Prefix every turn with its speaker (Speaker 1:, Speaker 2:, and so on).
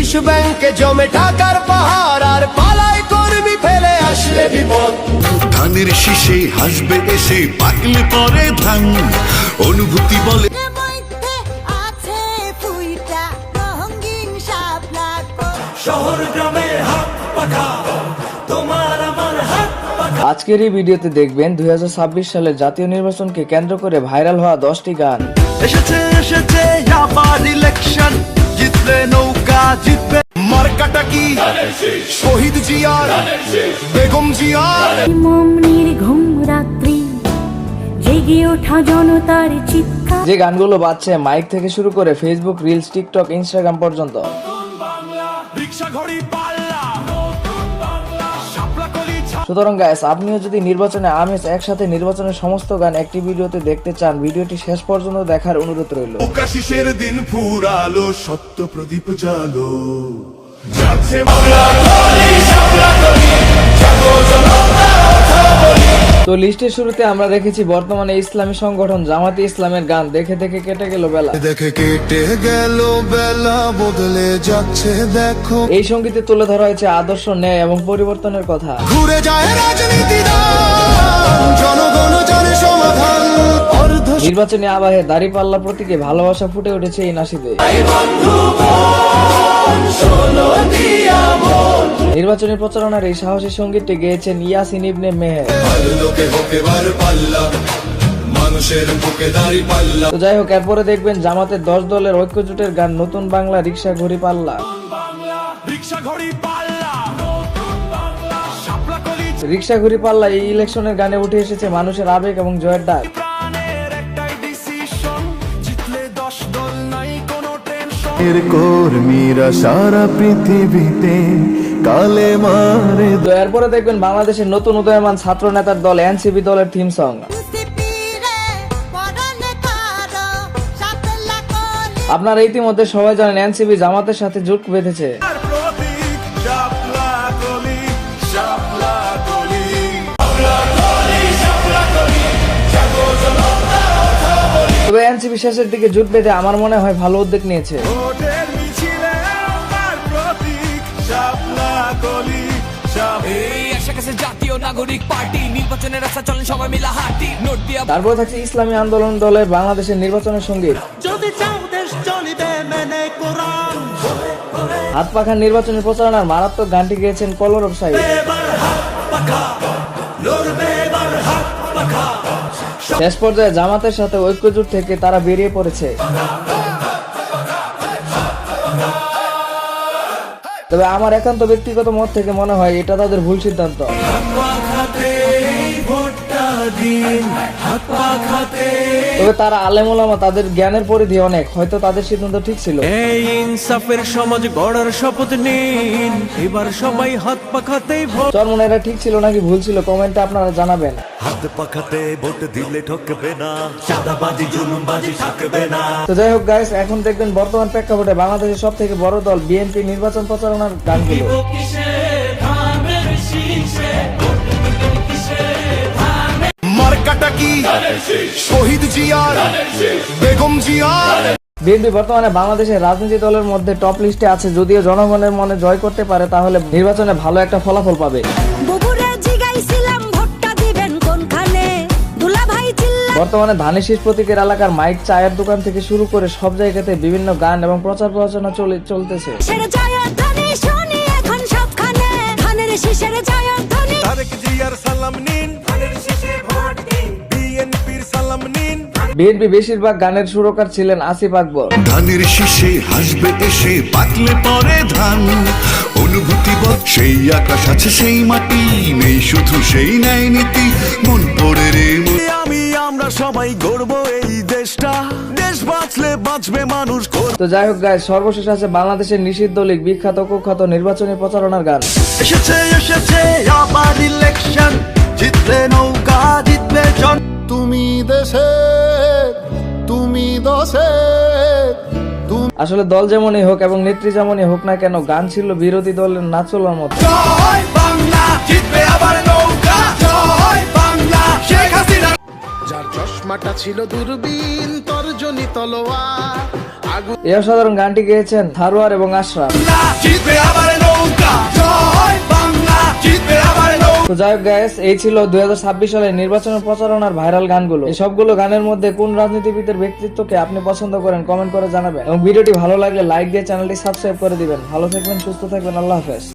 Speaker 1: ঘুষ ব্যাংকে জমে টাকার পাহাড়, আর পালায় কর্মী ফেলে আসলে বিপদ।
Speaker 2: ধানের শীষে হাসবে এসে পাকলে পরে ধান, অনুভূতি বলে
Speaker 1: শহর গ্রামে হাত পাখা, তোমার আমার হাত পাখা।
Speaker 3: আজকের এই ভিডিওতে দেখবেন 2026 সালের জাতীয় নির্বাচনকে কেন্দ্র করে ভাইরাল হওয়া 10টি গান।
Speaker 2: এসেছে এসেছে আবার ইলেকশন, জিতলে নৌকা জিতবে মার্কাটা কি
Speaker 1: শহীদ জিয়ার, বেগম জিয়ার।
Speaker 4: ঘুম রাত্রি জেগে ওঠা জনতার চিৎকার।
Speaker 3: যে গানগুলো বাজছে মাইক থেকে শুরু করে ফেসবুক, রিলস, টিকটক, ইনস্টাগ্রাম পর্যন্ত। সুতরাং গাইস, আপনিও যদি নির্বাচনে আমেজ একসাথে নির্বাচনের সমস্ত গান একটি ভিডিওতে দেখতে চান, ভিডিওটি শেষ পর্যন্ত দেখার অনুরোধ রইল।
Speaker 2: প্রকাশের দিন ফুরালো, সত্য প্রদীপ জালো,
Speaker 1: যাচ্ছে বাংলা কলি, শাপলা কলি, জাগো জনতা কথা বলি।
Speaker 3: তো লিস্টের শুরুতে আমরা রেখেছি বর্তমানে ইসলামী সংগঠন জামাতে ইসলামের গান দেখে দেখে কেটে গেল বেলা।
Speaker 2: দেখে কেটে গেল বেলা, বদলে যাচ্ছে দেখো।
Speaker 3: এই সঙ্গীতে তুলে ধরা হয়েছে আদর্শ, ন্যায় এবং পরিবর্তনের কথা।
Speaker 2: ঘুরে যায় রাজনীতি, জনগণ জানে সমাধান।
Speaker 3: নির্বাচনী আবহে দাঁড়িপাল্লা প্রতীকে ভালোবাসা ফুটে উঠেছে এই নাশিদে। নির্বাচনী প্রচারণার এই সাহসী সঙ্গীতটি গেয়েছেন ইয়াসিন ইবনে মেহের। তো যাই হোক, এরপরে দেখবেন জামাতের 10 দলের ঐক্যজোটের গান নতুন বাংলা, রিক্সা ঘড়ি পাল্লা। রিক্সা ঘড়ি পাল্লা এই ইলেকশনের গানে উঠে এসেছে মানুষের আবেগ এবং জয়ের ডাক।
Speaker 2: কর্মীরা সারা পৃথিবীতে কালে মারে।
Speaker 3: তো এরপরে দেখবেন বাংলাদেশের নতুন উদয়মান ছাত্র নেতার দল এনসিপি দলের থিম সং। আপনারা ইতিমধ্যে সবাই জানেন এনসিপি জামাতের সাথে জোট বেঁধেছে। তবে এনসিপি শেষের দিকে জোট বেঁধে আমার মনে হয় ভালো উদ্যোগ নিয়েছে। তারপর থাকছে ইসলামী আন্দোলন দলের বাংলাদেশের নির্বাচনের সঙ্গীত। হাত পাখার নির্বাচনী প্রচারণার মারাত্মক গানটি গেয়েছেন কলরব সাহেব। শেষ পর্যায়ে জামাতের সাথে ঐক্যজোট থেকে তারা বেরিয়ে পড়েছে। তবে আমার একান্ত ব্যক্তিগত মত থেকে মনে হয় এটা তাদের ভুল সিদ্ধান্ত। তবে তারা আলেম ওলামা, তাদের জ্ঞানের পরিধি অনেক, হয়তো তাদের সিদ্ধান্ত ঠিক ছিল।
Speaker 5: এই ইনসাফের সমাজ গড়ার শপথ নিন, এবার সবাই হাত পাখাতেই ভোট।
Speaker 3: চরমনে এটা ঠিক ছিল নাকি ভুল ছিল, কমেন্টে আপনারা জানাবেন।
Speaker 6: হাত পাখাতে ভোট দিলে ঠকবে না, চাঁদাবাজি জুলুমবাজি থাকবে না।
Speaker 3: তো যাই হোক গাইস, এখন দেখবেন বর্তমান প্রেক্ষাপটে বাংলাদেশের সব থেকে বড় দল বিএনপি নির্বাচন প্রচারণার গানগুলো।
Speaker 2: মার্কাটা কি শহীদ জিয়ার, বেগম জিয়ার।
Speaker 3: বিএনপি বর্তমানে বাংলাদেশের রাজনীতি দলের মধ্যে টপ লিস্টে আছে, যদিও জনগণের মনে জয় করতে পারে তাহলে নির্বাচনে ভালো একটা ফলাফল পাবে। বর্তমানে ধানের শীষ প্রতীকের এলাকার মাইক, চায়ের দোকান থেকে শুরু করে সব জায়গাতে বিভিন্ন গান এবং প্রচার প্রচারণা চলতেছে। বিএনপি বেশিরভাগ গানের সুরকার ছিলেন আসিফ আকবর।
Speaker 2: ধানের শীষে হাসবে এসে পাকলে পরে ধান, অনুভূতি সেই আকাশ আছে সেই মাটি, নেই শুধু সেই ন্যায় নীতি, মন পড়ে রে আমরা সবাই গর্ব এই দেশটা, দেশ বাঁচলে বাঁচবে মানুষ।
Speaker 3: তো যাই হোক গাইস, সর্বশেষ আছে বাংলাদেশের নিষিদ্ধ লীগ বিখ্যাত কুখ্যাত নির্বাচনী প্রচারণার গান।
Speaker 2: এসেছে এসেছে আবার ইলেকশন, জিতলে নৌকা জিতবে জন। তুমি দেশে তুমি দশে।
Speaker 3: আসলে দল যেমনই হোক এবং নেত্রী যেমনই হোক না কেন, গান ছিল বিরোধী দলের নাচলার মতো।
Speaker 1: জয় বাংলা, জিতবে আবার নৌকা, জয় বাংলা, শেখ হাসিনা।
Speaker 7: যার চশমাটা ছিল দূরবীন তর্জনী তলোয়ার,
Speaker 3: এই অসাধারণ গানটি গেয়েছেন সারোয়ার এবং আশরাফ।
Speaker 1: জিতবে আবার নৌকা, জয় বাংলা, জিতবে আবার নৌকা।
Speaker 3: তো যাই হোক গাইস, এই ছিল 2026 সালের নির্বাচনের প্রচারণার ভাইরাল গানগুলো। এই সবগুলো গানের মধ্যে কোন রাজনীতিবিদের ব্যক্তিত্বকে আপনি পছন্দ করেন কমেন্ট করে জানাবেন, এবং ভিডিওটি ভালো লাগলে লাইক দিয়ে চ্যানেলটি সাবস্ক্রাইব করে দিবেন। ভালো থাকবেন, সুস্থ থাকবেন, আল্লাহ হাফেজ।